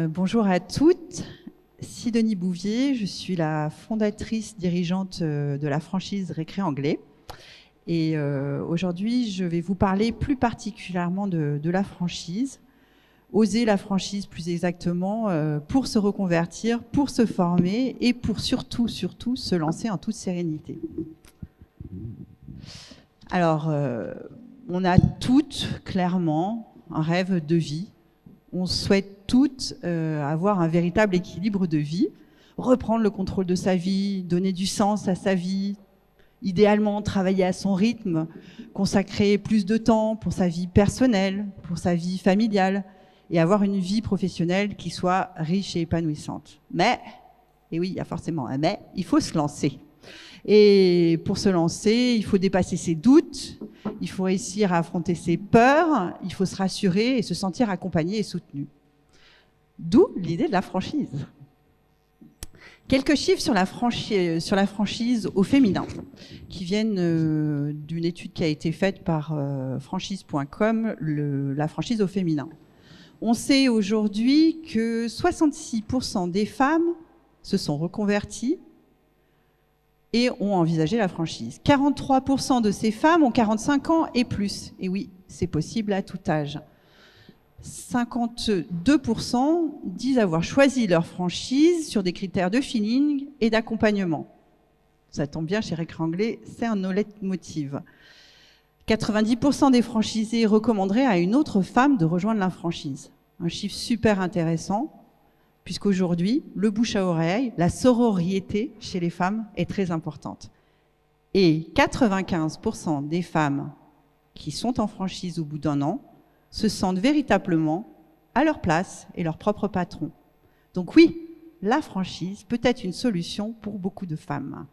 Bonjour à toutes, Sidonie Bouvier, je suis la fondatrice dirigeante de la franchise Récré Anglais. Et aujourd'hui, je vais vous parler plus particulièrement de la franchise, oser la franchise plus exactement, pour se reconvertir, pour se former et pour surtout se lancer en toute sérénité. Alors, on a toutes clairement un rêve de vie. On souhaite toutes avoir un véritable équilibre de vie, reprendre le contrôle de sa vie, donner du sens à sa vie, idéalement travailler à son rythme, consacrer plus de temps pour sa vie personnelle, pour sa vie familiale et avoir une vie professionnelle qui soit riche et épanouissante. Mais, et oui, il y a forcément un mais, il faut se lancer. Et pour se lancer, il faut dépasser ses doutes, il faut réussir à affronter ses peurs, il faut se rassurer et se sentir accompagné et soutenu. D'où l'idée de la franchise. Quelques chiffres sur la franchise au féminin, qui viennent d'une étude qui a été faite par franchise.com, la franchise au féminin. On sait aujourd'hui que 66% des femmes se sont reconverties et ont envisagé la franchise. 43% de ces femmes ont 45 ans et plus. Et oui, c'est possible à tout âge. 52% disent avoir choisi leur franchise sur des critères de feeling et d'accompagnement. Ça tombe bien, chez Récré Anglais, c'est un leitmotiv. 90% des franchisés recommanderaient à une autre femme de rejoindre la franchise. Un chiffre super intéressant, puisqu'aujourd'hui, le bouche à oreille, la sororité chez les femmes est très importante. Et 95% des femmes qui sont en franchise au bout d'un an se sentent véritablement à leur place et leur propre patron. Donc oui, la franchise peut être une solution pour beaucoup de femmes.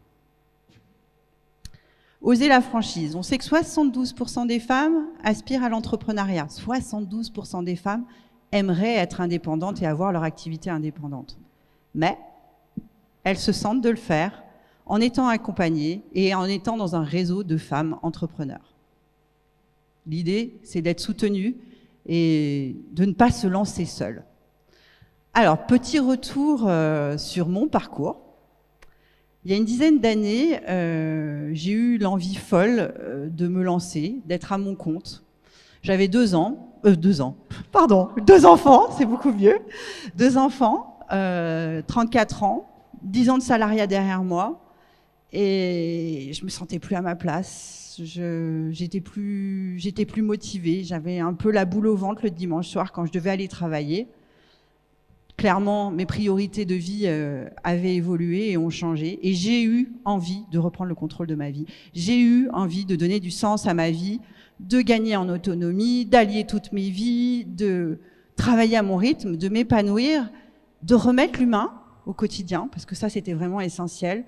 Oser la franchise. On sait que 72% des femmes aspirent à l'entrepreneuriat. 72% des femmes aimeraient être indépendantes et avoir leur activité indépendante. Mais elles se sentent de le faire en étant accompagnées et en étant dans un réseau de femmes entrepreneurs. L'idée, c'est d'être soutenue et de ne pas se lancer seule. Alors, petit retour sur mon parcours. Il y a une dizaine d'années, j'ai eu l'envie folle de me lancer, d'être à mon compte. J'avais 2 enfants, c'est beaucoup mieux. 2 enfants, 34 ans, 10 ans de salariat derrière moi. Et je me sentais plus à ma place. J'étais plus motivée. J'avais un peu la boule au ventre le dimanche soir quand je devais aller travailler. Clairement, mes priorités de vie avaient évolué et ont changé. Et j'ai eu envie de reprendre le contrôle de ma vie. J'ai eu envie de donner du sens à ma vie, de gagner en autonomie, d'allier toutes mes vies, de travailler à mon rythme, de m'épanouir, de remettre l'humain au quotidien, parce que ça, c'était vraiment essentiel.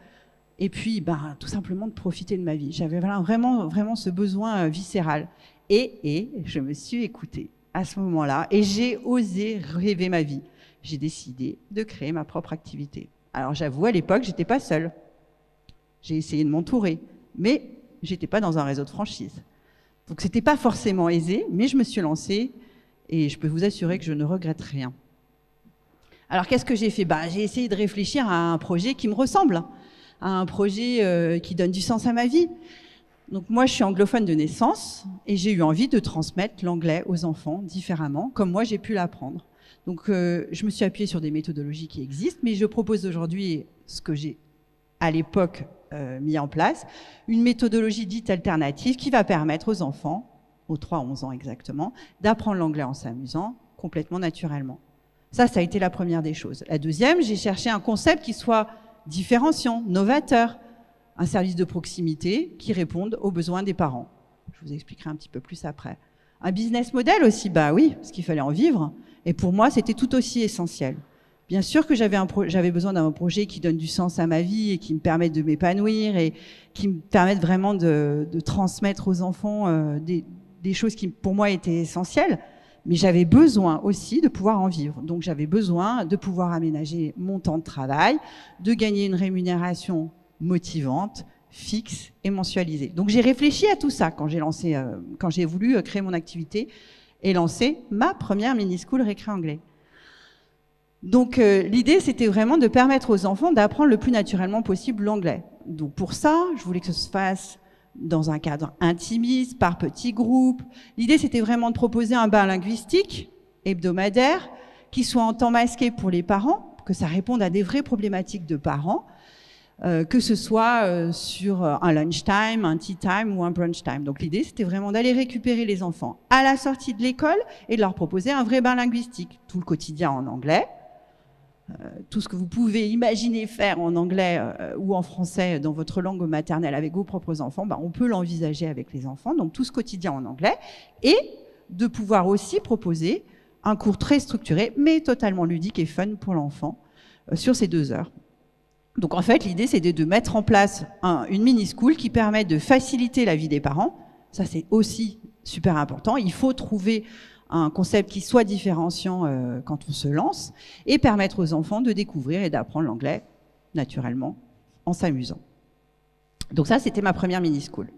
Et puis, tout simplement de profiter de ma vie. J'avais vraiment ce besoin viscéral. Et je me suis écoutée à ce moment-là et j'ai osé rêver ma vie. J'ai décidé de créer ma propre activité. Alors j'avoue, à l'époque, j'étais pas seule. J'ai essayé de m'entourer, mais j'étais pas dans un réseau de franchise. Donc c'était pas forcément aisé, mais je me suis lancée et je peux vous assurer que je ne regrette rien. Alors qu'est-ce que j'ai fait ? J'ai essayé de réfléchir à un projet qui me ressemble, à un projet qui donne du sens à ma vie. Donc moi, je suis anglophone de naissance et j'ai eu envie de transmettre l'anglais aux enfants différemment, comme moi j'ai pu l'apprendre. Donc je me suis appuyée sur des méthodologies qui existent, mais je propose aujourd'hui ce que j'ai à l'époque mis en place, une méthodologie dite alternative qui va permettre aux enfants, aux 3-11 ans exactement, d'apprendre l'anglais en s'amusant complètement naturellement. Ça a été la première des choses. La deuxième, j'ai cherché un concept qui soit différenciant, novateur, un service de proximité qui réponde aux besoins des parents. Je vous expliquerai un petit peu plus après. Un business model aussi, oui, parce qu'il fallait en vivre. Et pour moi, c'était tout aussi essentiel. Bien sûr que j'avais besoin d'un projet qui donne du sens à ma vie et qui me permette de m'épanouir et qui me permette vraiment de transmettre aux enfants des choses qui, pour moi, étaient essentielles. Mais j'avais besoin aussi de pouvoir en vivre. Donc, j'avais besoin de pouvoir aménager mon temps de travail, de gagner une rémunération motivante, fixe et mensualisée. Donc, j'ai réfléchi à tout ça quand j'ai voulu créer mon activité et lancer ma première mini-school récré anglais. Donc l'idée, c'était vraiment de permettre aux enfants d'apprendre le plus naturellement possible l'anglais. Donc pour ça, je voulais que ça se fasse dans un cadre intimiste, par petits groupes. L'idée, c'était vraiment de proposer un bain linguistique hebdomadaire qui soit en temps masqué pour les parents, que ça réponde à des vraies problématiques de parents, que ce soit sur un lunchtime, un tea time ou un brunch time. Donc l'idée, c'était vraiment d'aller récupérer les enfants à la sortie de l'école et de leur proposer un vrai bain linguistique. Tout le quotidien en anglais, tout ce que vous pouvez imaginer faire en anglais ou en français dans votre langue maternelle avec vos propres enfants, on peut l'envisager avec les enfants. Donc tout ce quotidien en anglais et de pouvoir aussi proposer un cours très structuré mais totalement ludique et fun pour l'enfant sur ces 2 heures. Donc en fait, l'idée, c'est de mettre en place une mini-school qui permet de faciliter la vie des parents. Ça, c'est aussi super important. Il faut trouver un concept qui soit différenciant quand on se lance et permettre aux enfants de découvrir et d'apprendre l'anglais naturellement en s'amusant. Donc ça, c'était ma première mini-school.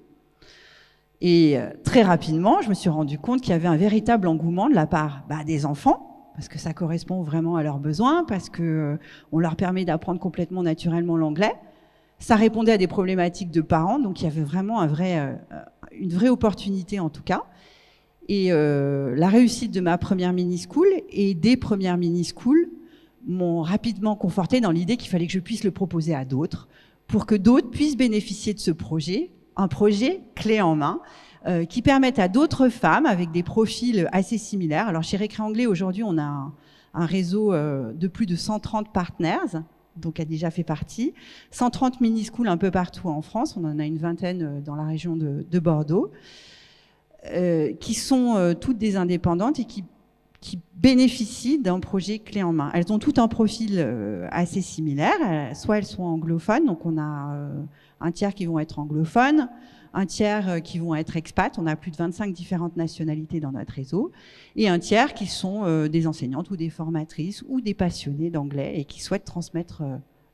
Et très rapidement, je me suis rendu compte qu'il y avait un véritable engouement de la part des enfants, parce que ça correspond vraiment à leurs besoins, parce que on leur permet d'apprendre complètement naturellement l'anglais. Ça répondait à des problématiques de parents, donc il y avait vraiment une vraie opportunité en tout cas. Et la réussite de ma première mini-school et des premières mini-schools m'ont rapidement confortée dans l'idée qu'il fallait que je puisse le proposer à d'autres pour que d'autres puissent bénéficier de ce projet, un projet clé en main qui permette à d'autres femmes avec des profils assez similaires. Alors chez Récré Anglais, aujourd'hui, on a un réseau de plus de 130 partners, donc a déjà fait partie, 130 mini-schools un peu partout en France, on en a une vingtaine dans la région de Bordeaux. Qui sont toutes des indépendantes et qui bénéficient d'un projet clé en main. Elles ont tout un profil assez similaire. Soit elles sont anglophones, donc on a un tiers qui vont être anglophones, un tiers qui vont être expats, on a plus de 25 différentes nationalités dans notre réseau, et un tiers qui sont des enseignantes ou des formatrices ou des passionnés d'anglais et qui souhaitent transmettre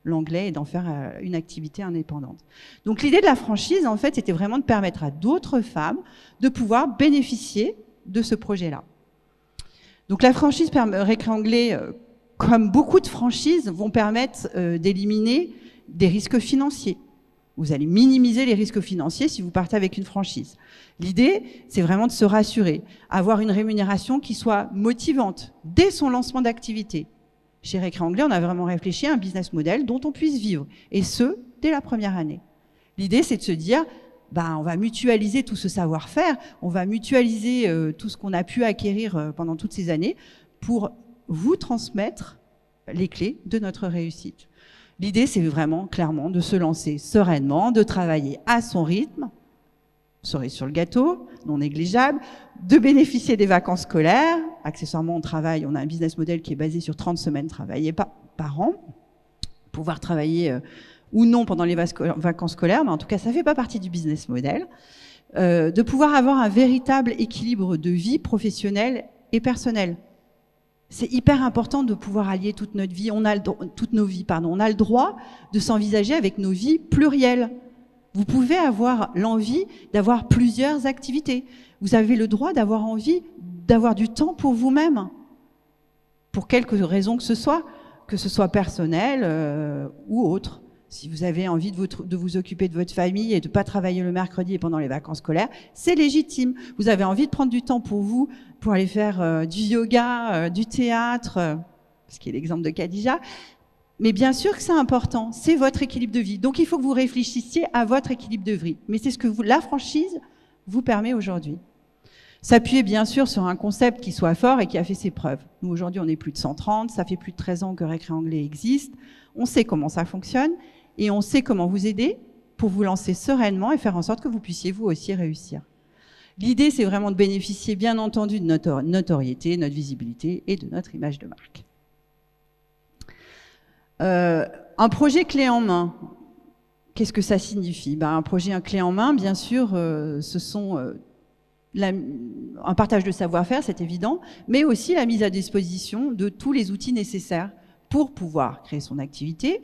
l'anglais et d'en faire une activité indépendante. Donc l'idée de la franchise, en fait, c'était vraiment de permettre à d'autres femmes de pouvoir bénéficier de ce projet-là. Donc la franchise Récré Anglais, comme beaucoup de franchises, vont permettre d'éliminer des risques financiers. Vous allez minimiser les risques financiers si vous partez avec une franchise. L'idée, c'est vraiment de se rassurer, avoir une rémunération qui soit motivante dès son lancement d'activité. Chez Récré Anglais, on a vraiment réfléchi à un business model dont on puisse vivre, et ce, dès la première année. L'idée, c'est de se dire, on va mutualiser tout ce savoir-faire, on va mutualiser tout ce qu'on a pu acquérir pendant toutes ces années pour vous transmettre les clés de notre réussite. L'idée, c'est vraiment, clairement, de se lancer sereinement, de travailler à son rythme, cerise sur le gâteau, non négligeable, de bénéficier des vacances scolaires. Accessoirement, on a un business model qui est basé sur 30 semaines travaillées par an. Pouvoir travailler ou non pendant les vacances scolaires, mais en tout cas, ça ne fait pas partie du business model. De pouvoir avoir un véritable équilibre de vie professionnelle et personnelle. C'est hyper important de pouvoir allier toute notre vie. Toutes nos vies, pardon. On a le droit de s'envisager avec nos vies plurielles. Vous pouvez avoir l'envie d'avoir plusieurs activités. Vous avez le droit d'avoir envie d'avoir du temps pour vous-même, pour quelque raison que ce soit personnel ou autre. Si vous avez envie de vous occuper de votre famille et de ne pas travailler le mercredi et pendant les vacances scolaires, c'est légitime. Vous avez envie de prendre du temps pour vous, pour aller faire du yoga, du théâtre, ce qui est l'exemple de Khadija. Mais bien sûr que c'est important, c'est votre équilibre de vie. Donc il faut que vous réfléchissiez à votre équilibre de vie. Mais c'est ce que la franchise vous permet aujourd'hui. S'appuyer bien sûr sur un concept qui soit fort et qui a fait ses preuves. Nous aujourd'hui on est plus de 130, ça fait plus de 13 ans que Récré Anglais existe. On sait comment ça fonctionne et on sait comment vous aider pour vous lancer sereinement et faire en sorte que vous puissiez vous aussi réussir. L'idée c'est vraiment de bénéficier bien entendu de notre notoriété, notre visibilité et de notre image de marque. Un projet clé en main, qu'est-ce que ça signifie? Un projet clé en main, bien sûr, ce sont un partage de savoir-faire, c'est évident, mais aussi la mise à disposition de tous les outils nécessaires pour pouvoir créer son activité,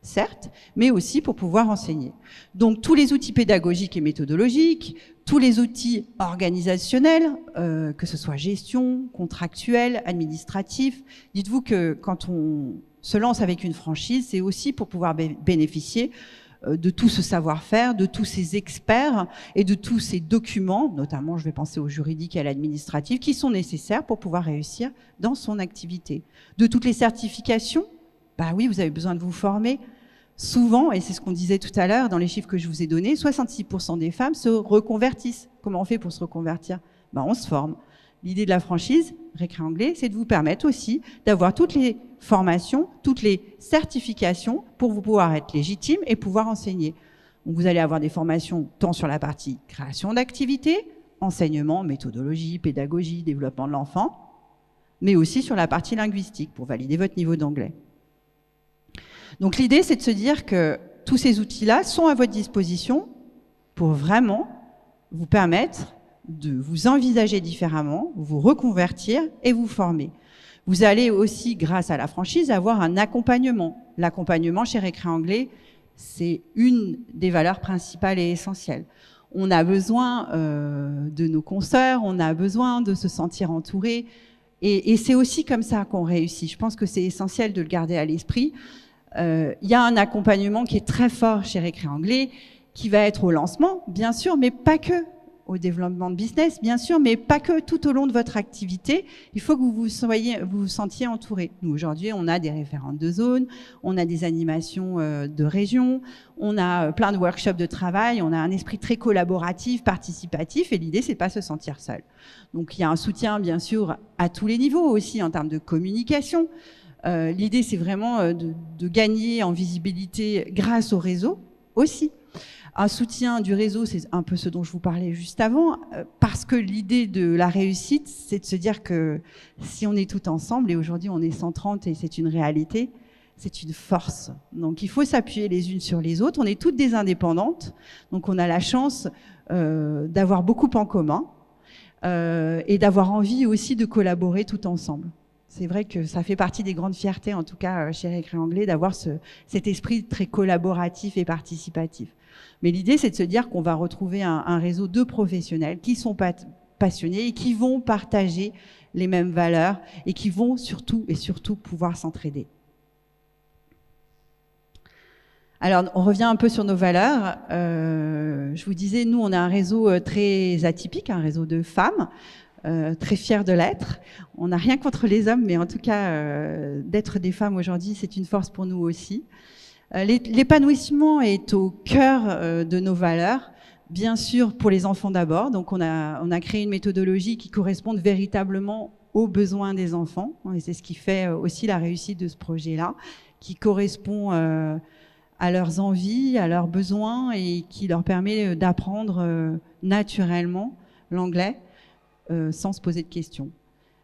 certes, mais aussi pour pouvoir enseigner. Donc tous les outils pédagogiques et méthodologiques, tous les outils organisationnels, que ce soit gestion, contractuel, administratif. Dites-vous que quand on se lance avec une franchise, c'est aussi pour pouvoir bénéficier de tout ce savoir-faire, de tous ces experts et de tous ces documents, notamment je vais penser au juridique et à l'administratif, qui sont nécessaires pour pouvoir réussir dans son activité. De toutes les certifications, oui, vous avez besoin de vous former. Souvent, et c'est ce qu'on disait tout à l'heure dans les chiffres que je vous ai donnés, 66% des femmes se reconvertissent. Comment on fait pour se reconvertir? On se forme. L'idée de la franchise, Récré Anglais, c'est de vous permettre aussi d'avoir toutes les formations, toutes les certifications pour vous pouvoir être légitime et pouvoir enseigner. Donc vous allez avoir des formations tant sur la partie création d'activités, enseignement, méthodologie, pédagogie, développement de l'enfant, mais aussi sur la partie linguistique pour valider votre niveau d'anglais. Donc l'idée, c'est de se dire que tous ces outils-là sont à votre disposition pour vraiment vous permettre de vous envisager différemment, vous reconvertir et vous former. Vous allez aussi, grâce à la franchise, avoir un accompagnement. L'accompagnement chez Récré Anglais, c'est une des valeurs principales et essentielles. On a besoin de nos consoeurs, on a besoin de se sentir entouré. Et c'est aussi comme ça qu'on réussit. Je pense que c'est essentiel de le garder à l'esprit. Il y a un accompagnement qui est très fort chez Récré Anglais, qui va être au lancement, bien sûr, mais pas que. Au développement de business, bien sûr, mais pas que. Tout au long de votre activité, il faut que vous vous sentiez entouré. Nous, aujourd'hui, on a des référentes de zone, on a des animations de région, on a plein de workshops de travail, on a un esprit très collaboratif, participatif, et l'idée, c'est pas se sentir seul. Donc, il y a un soutien, bien sûr, à tous les niveaux aussi, en termes de communication. L'idée, c'est vraiment de gagner en visibilité grâce au réseau aussi. Un soutien du réseau, c'est un peu ce dont je vous parlais juste avant, parce que l'idée de la réussite, c'est de se dire que si on est tout ensemble, et aujourd'hui on est 130 et c'est une réalité, c'est une force. Donc il faut s'appuyer les unes sur les autres. On est toutes des indépendantes, donc on a la chance d'avoir beaucoup en commun et d'avoir envie aussi de collaborer tout ensemble. C'est vrai que ça fait partie des grandes fiertés, en tout cas chez Récré Anglais, d'avoir cet esprit très collaboratif et participatif. Mais l'idée, c'est de se dire qu'on va retrouver un réseau de professionnels qui sont passionnés et qui vont partager les mêmes valeurs et qui vont surtout pouvoir s'entraider. Alors, on revient un peu sur nos valeurs. Je vous disais, nous, on a un réseau très atypique, un réseau de femmes, très fiers de l'être. On n'a rien contre les hommes, mais en tout cas, d'être des femmes aujourd'hui, c'est une force pour nous aussi. L'épanouissement est au cœur de nos valeurs, bien sûr pour les enfants d'abord. Donc on a créé une méthodologie qui corresponde véritablement aux besoins des enfants, et c'est ce qui fait aussi la réussite de ce projet-là, qui correspond à leurs envies, à leurs besoins, et qui leur permet d'apprendre naturellement l'anglais sans se poser de questions.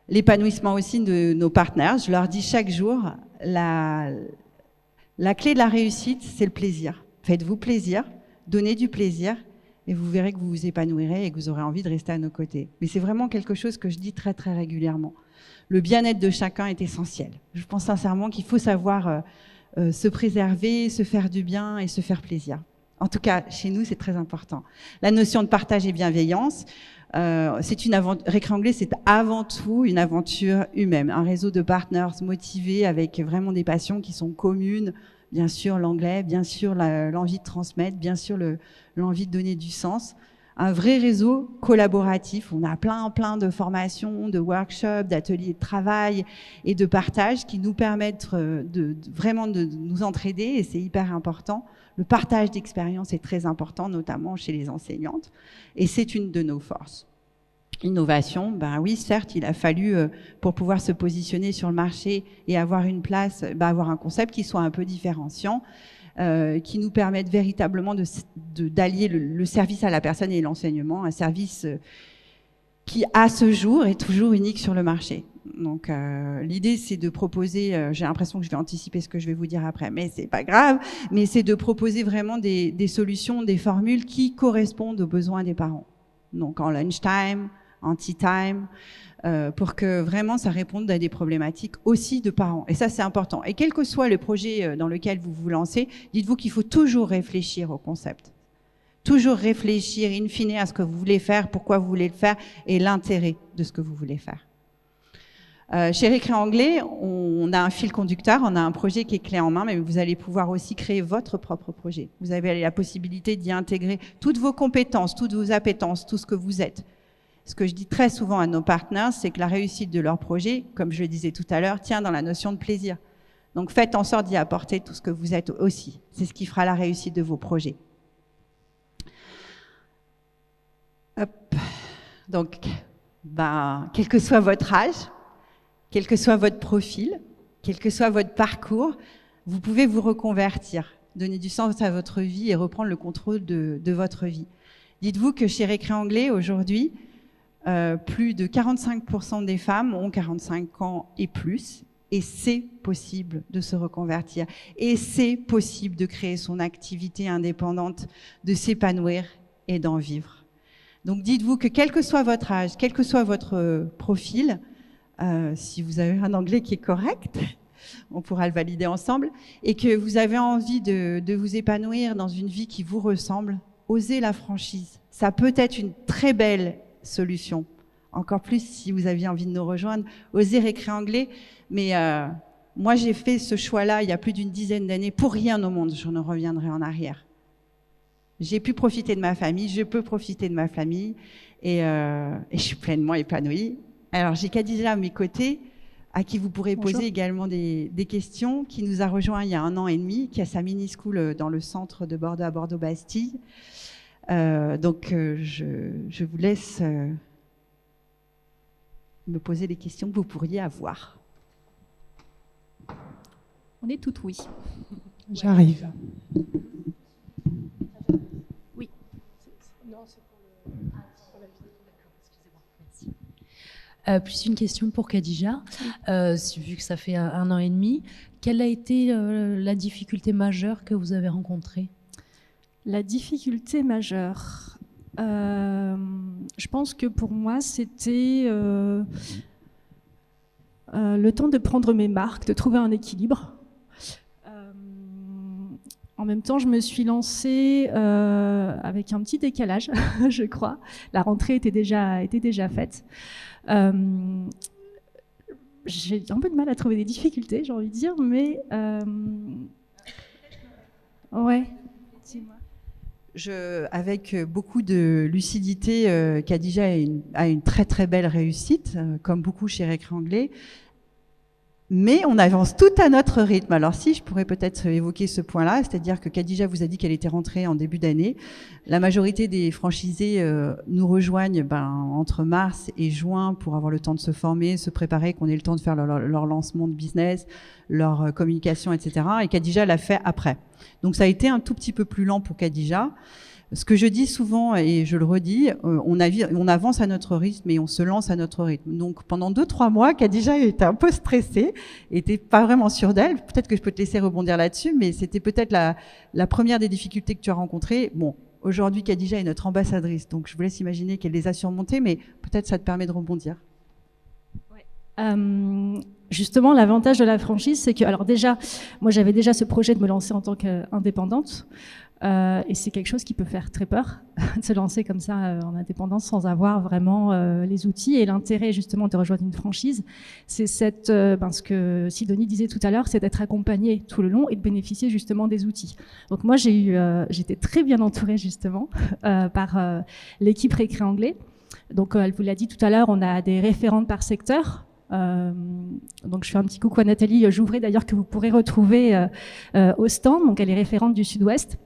L'épanouissement aussi de nos partenaires. Je leur dis chaque jour, la clé de la réussite, c'est le plaisir. Faites-vous plaisir, donnez du plaisir, et vous verrez que vous vous épanouirez et que vous aurez envie de rester à nos côtés. Mais c'est vraiment quelque chose que je dis très très régulièrement. Le bien-être de chacun est essentiel. Je pense sincèrement qu'il faut savoir se préserver, se faire du bien et se faire plaisir. En tout cas, chez nous, c'est très important. La notion de partage et bienveillance, Récré Anglais, c'est avant tout une aventure humaine, un réseau de partners motivés avec vraiment des passions qui sont communes, bien sûr l'anglais, bien sûr l'envie de transmettre, bien sûr l'envie de donner du sens. Un vrai réseau collaboratif. On a plein de formations, de workshops, d'ateliers de travail et de partage qui nous permettent vraiment de nous entraider, et c'est hyper important. Le partage d'expériences est très important, notamment chez les enseignantes, et c'est une de nos forces. Innovation, oui, certes, il a fallu, pour pouvoir se positionner sur le marché et avoir une place, avoir un concept qui soit un peu différenciant, qui nous permette véritablement d'allier le service à la personne et l'enseignement, un service qui, à ce jour, est toujours unique sur le marché. Donc l'idée c'est de proposer, j'ai l'impression que je vais anticiper ce que je vais vous dire après, mais c'est pas grave, mais c'est de proposer vraiment des solutions, des formules qui correspondent aux besoins des parents. Donc en lunchtime, en tea time, pour que vraiment ça réponde à des problématiques aussi de parents. Et ça c'est important. Et quel que soit le projet dans lequel vous vous lancez, dites-vous qu'il faut toujours réfléchir au concept. Toujours réfléchir in fine à ce que vous voulez faire, pourquoi vous voulez le faire et l'intérêt de ce que vous voulez faire. Chez Récré Anglais, on a un fil conducteur, on a un projet qui est clé en main, mais vous allez pouvoir aussi créer votre propre projet. Vous avez la possibilité d'y intégrer toutes vos compétences, toutes vos appétences, tout ce que vous êtes. Ce que je dis très souvent à nos partenaires, c'est que la réussite de leur projet, comme je le disais tout à l'heure, tient dans la notion de plaisir. Donc faites en sorte d'y apporter tout ce que vous êtes aussi. C'est ce qui fera la réussite de vos projets. Hop. Donc, quel que soit votre âge, quel que soit votre profil, quel que soit votre parcours, vous pouvez vous reconvertir, donner du sens à votre vie et reprendre le contrôle de votre vie. Dites-vous que chez Récré Anglais, aujourd'hui, plus de 45% des femmes ont 45 ans et plus, et c'est possible de se reconvertir. Et c'est possible de créer son activité indépendante, de s'épanouir et d'en vivre. Donc dites-vous que quel que soit votre âge, quel que soit votre profil, si vous avez un anglais qui est correct, on pourra le valider ensemble, et que vous avez envie de vous épanouir dans une vie qui vous ressemble, osez la franchise. Ça peut être une très belle solution. Encore plus si vous aviez envie de nous rejoindre, osez Récré Anglais. Mais moi, j'ai fait ce choix-là il y a plus d'une dizaine d'années. Pour rien au monde, je ne reviendrai en arrière. J'ai pu profiter de ma famille, je peux profiter de ma famille, et je suis pleinement épanouie. Alors, j'ai Khadija à mes côtés, à qui vous pourrez poser également des questions, qui nous a rejoint il y a 1 an et demi, qui a sa mini-school dans le centre de Bordeaux à Bordeaux-Bastille. Donc, je vous laisse me poser les questions que vous pourriez avoir. On est tout oui. J'arrive. Oui. Non, c'est pour la vidéo. D'accord, excusez-moi. Merci. Plus une question pour Khadija. Vu que ça fait 1 an et demi, quelle a été la difficulté majeure que vous avez rencontrée? La difficulté majeure, je pense que pour moi, c'était le temps de prendre mes marques, de trouver un équilibre. En même temps, je me suis lancée avec un petit décalage, je crois. La rentrée était déjà faite. J'ai un peu de mal à trouver des difficultés, j'ai envie de dire, mais ouais. Dis-moi. Avec beaucoup de lucidité, Khadija a une très très belle réussite, comme beaucoup chez Récré Anglais. Mais on avance tout à notre rythme. Alors si, je pourrais peut-être évoquer ce point-là, c'est-à-dire que Khadija vous a dit qu'elle était rentrée en début d'année. La majorité des franchisés nous rejoignent entre mars et juin pour avoir le temps de se former, se préparer, qu'on ait le temps de faire leur lancement de business, leur communication, etc. Et Khadija l'a fait après. Donc ça a été un tout petit peu plus lent pour Khadija. Ce que je dis souvent, et je le redis, on avance à notre rythme et on se lance à notre rythme. Donc pendant 2-3 mois, Khadija était un peu stressée, était pas vraiment sûre d'elle. Peut-être que je peux te laisser rebondir là-dessus, mais c'était peut-être la première des difficultés que tu as rencontrées. Bon, aujourd'hui, Khadija est notre ambassadrice, donc je vous laisse imaginer qu'elle les a surmontées, mais peut-être ça te permet de rebondir. Justement, l'avantage de la franchise, c'est que, alors déjà, moi j'avais déjà ce projet de me lancer en tant qu'indépendante. Et c'est quelque chose qui peut faire très peur, de se lancer comme ça en indépendance sans avoir vraiment les outils. Et l'intérêt justement de rejoindre une franchise, c'est ce que Sidonie disait tout à l'heure, c'est d'être accompagné tout le long et de bénéficier justement des outils. Donc moi j'étais très bien entourée justement par l'équipe Récré Anglais. Donc elle vous l'a dit tout à l'heure, on a des référentes par secteur. Donc je fais un petit coucou à Nathalie Jouvray d'ailleurs que vous pourrez retrouver au stand. Donc elle est référente du Sud-Ouest.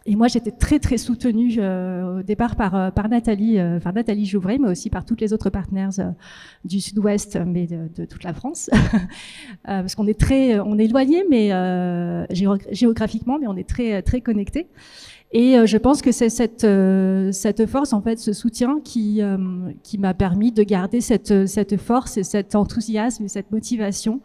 Et moi, j'étais très, très soutenue au départ par Nathalie Jouvray, mais aussi par toutes les autres partenaires du Sud-Ouest, mais de toute la France. Parce qu'on est on est éloignés, mais géographiquement, mais on est très, très connectés. Et je pense que c'est cette force, en fait, ce soutien qui m'a permis de garder cette force et cet enthousiasme et cette motivation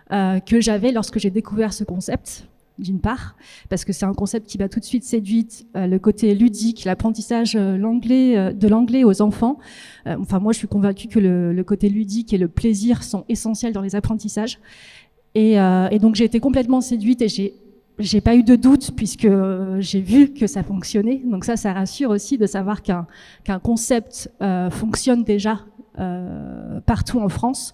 que j'avais lorsque j'ai découvert ce concept. D'une part, parce que c'est un concept qui m'a tout de suite séduite, le côté ludique, l'apprentissage de l'anglais aux enfants. Enfin, moi, je suis convaincue que le côté ludique et le plaisir sont essentiels dans les apprentissages. Et donc, j'ai été complètement séduite et j'ai pas eu de doute puisque j'ai vu que ça fonctionnait. Donc ça rassure aussi de savoir qu'un concept fonctionne déjà partout en France.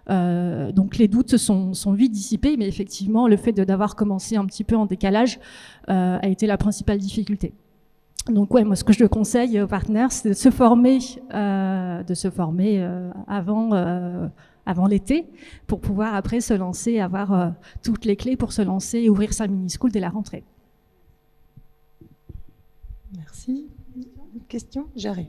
Donc les doutes sont vite dissipés, mais effectivement, le fait d'avoir commencé un petit peu en décalage a été la principale difficulté. Donc ouais, moi ce que je conseille aux partenaires, c'est de se former avant l'été pour pouvoir après se lancer, avoir toutes les clés pour se lancer et ouvrir sa mini-school dès la rentrée. Merci. Une question ? J'arrive.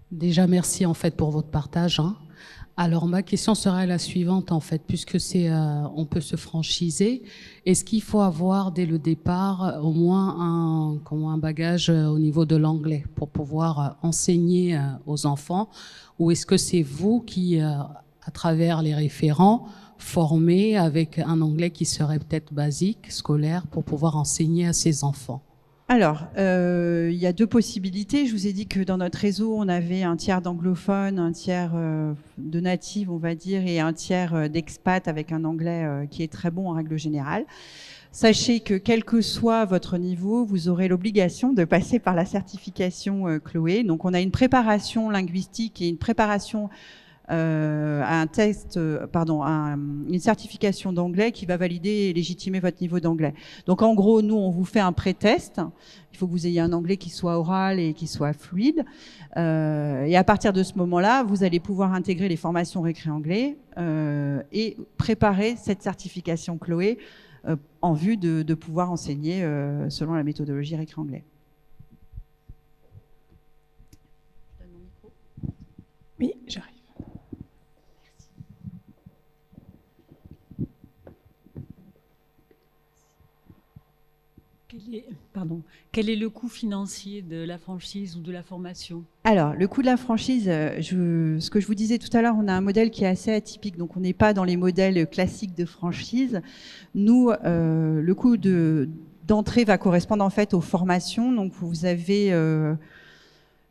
Déjà, merci en fait pour votre partage. Alors, ma question serait la suivante en fait, puisque on peut se franchiser. Est-ce qu'il faut avoir dès le départ au moins un bagage au niveau de l'anglais pour pouvoir enseigner aux enfants, ou est-ce que c'est vous qui, à travers les référents, formez avec un anglais qui serait peut-être basique, scolaire, pour pouvoir enseigner à ces enfants ? Alors, il y a deux possibilités. Je vous ai dit que dans notre réseau, on avait un tiers d'anglophones, un tiers de natives, on va dire, et un tiers d'expats avec un anglais qui est très bon en règle générale. Sachez que quel que soit votre niveau, vous aurez l'obligation de passer par la certification Chloé. Donc, on a une préparation linguistique et une préparation à un test, une certification d'anglais qui va valider et légitimer votre niveau d'anglais. Donc en gros, nous, on vous fait un pré-test. Il faut que vous ayez un anglais qui soit oral et qui soit fluide. Et à partir de ce moment-là, vous allez pouvoir intégrer les formations Récré Anglais et préparer cette certification Chloé en vue de pouvoir enseigner selon la méthodologie Récré Anglais. Oui, j'arrive. Quel est le coût financier de la franchise ou de la formation ? Alors, le coût de la franchise, ce que je vous disais tout à l'heure, on a un modèle qui est assez atypique, donc on n'est pas dans les modèles classiques de franchise. Nous, le coût d'entrée va correspondre en fait aux formations. Donc, vous avez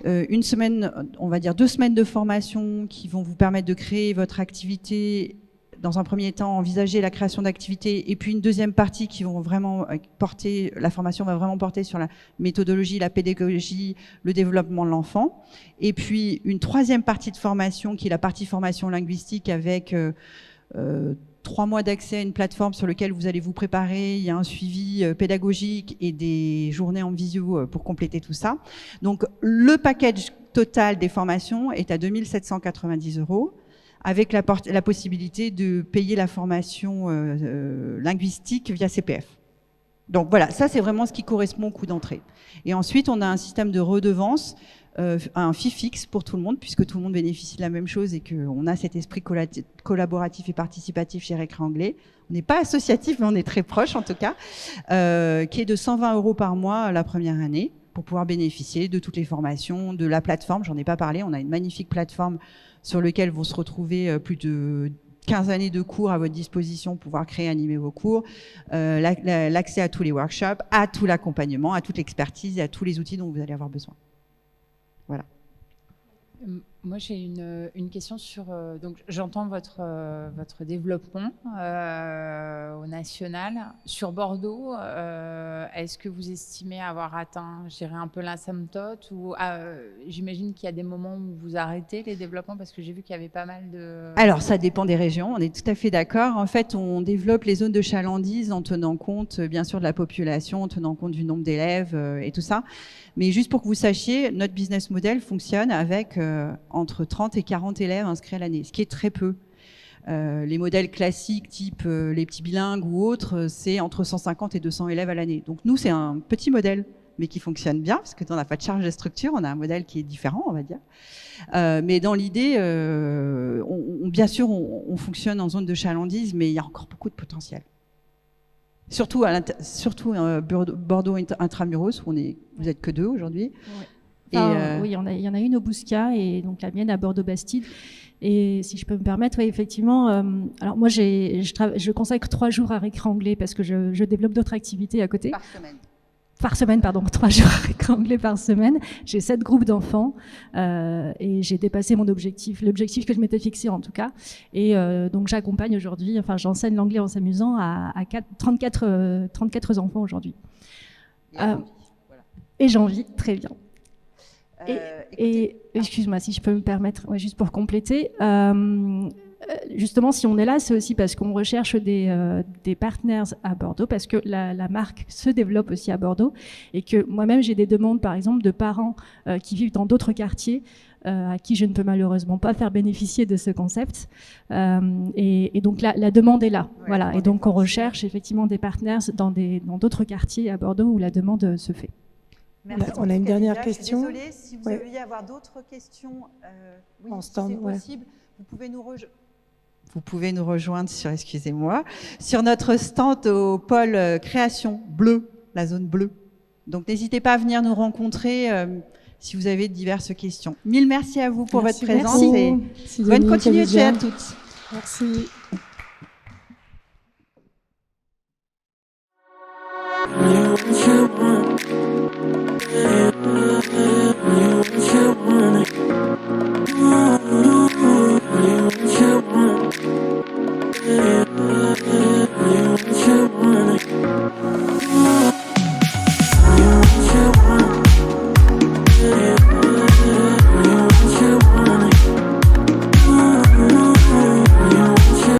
une semaine, on va dire 2 semaines de formation qui vont vous permettre de créer votre activité. Dans un premier temps, envisager la création d'activités, et puis une deuxième partie qui vont vraiment porter, la formation va vraiment porter sur la méthodologie, la pédagogie, le développement de l'enfant. Et puis une troisième partie de formation qui est la partie formation linguistique avec 3 mois d'accès à une plateforme sur laquelle vous allez vous préparer. Il y a un suivi pédagogique et des journées en visio pour compléter tout ça. Donc le package total des formations est à 2 790 €. Avec la possibilité de payer la formation linguistique via CPF. Donc voilà, ça c'est vraiment ce qui correspond au coût d'entrée. Et ensuite, on a un système de redevance, un fee fixe pour tout le monde, puisque tout le monde bénéficie de la même chose et qu'on a cet esprit collaboratif et participatif chez Récré Anglais. On n'est pas associatif, mais on est très proche en tout cas, qui est de 120 € par mois la première année, pour pouvoir bénéficier de toutes les formations, de la plateforme. J'en ai pas parlé, on a une magnifique plateforme sur lequel vont se retrouver plus de 15 années de cours à votre disposition pour pouvoir créer et animer vos cours, l'accès à tous les workshops, à tout l'accompagnement, à toute l'expertise et à tous les outils dont vous allez avoir besoin. Voilà. Moi, j'ai une question sur... donc, j'entends votre développement au national. Sur Bordeaux, est-ce que vous estimez avoir atteint, je dirais, un peu l'asymptote ou j'imagine qu'il y a des moments où vous arrêtez les développements parce que j'ai vu qu'il y avait pas mal de... Alors, ça dépend des régions, on est tout à fait d'accord. En fait, on développe les zones de chalandise en tenant compte, bien sûr, de la population, en tenant compte du nombre d'élèves et tout ça. Mais juste pour que vous sachiez, notre business model fonctionne avec entre 30 et 40 élèves inscrits à l'année, ce qui est très peu. Les modèles classiques, type les petits bilingues ou autres, c'est entre 150 et 200 élèves à l'année. Donc nous, c'est un petit modèle, mais qui fonctionne bien, parce qu'on n'a pas de charge de structure, on a un modèle qui est différent, on va dire. Mais dans l'idée, bien sûr, on fonctionne en zone de chalandise, mais il y a encore beaucoup de potentiel. Surtout Bordeaux intramuros, où vous n'êtes que 2 aujourd'hui. Ouais. Enfin, oui, il y en a une au Bouscat et donc la mienne à Bordeaux-Bastide. Et si je peux me permettre, oui, effectivement, alors moi je consacre 3 jours à récré anglais parce que je développe d'autres activités à côté. Par semaine, pardon, 3 jours à récré anglais par semaine. J'ai 7 groupes d'enfants et j'ai dépassé mon objectif, l'objectif que je m'étais fixé en tout cas. Et donc j'accompagne aujourd'hui, enfin j'enseigne l'anglais en s'amusant à 34 enfants aujourd'hui. Et j'en vis très bien. Et excuse-moi si je peux me permettre, ouais, juste pour compléter, justement si on est là, c'est aussi parce qu'on recherche des partenaires à Bordeaux, parce que la marque se développe aussi à Bordeaux et que moi-même j'ai des demandes par exemple de parents qui vivent dans d'autres quartiers à qui je ne peux malheureusement pas faire bénéficier de ce concept. Et donc la demande est là. Ouais, voilà. Et donc on recherche effectivement des partenaires dans d'autres quartiers à Bordeaux où la demande se fait. Merci. On a une dernière question. Je suis désolée, si vous deviez avoir d'autres questions, oui, si c'est possible, vous pouvez nous rejoindre sur notre stand au pôle création bleu, la zone bleue. Donc n'hésitez pas à venir nous rencontrer si vous avez diverses questions. Mille merci à vous pour votre présence et bonne continuation à toutes. Merci.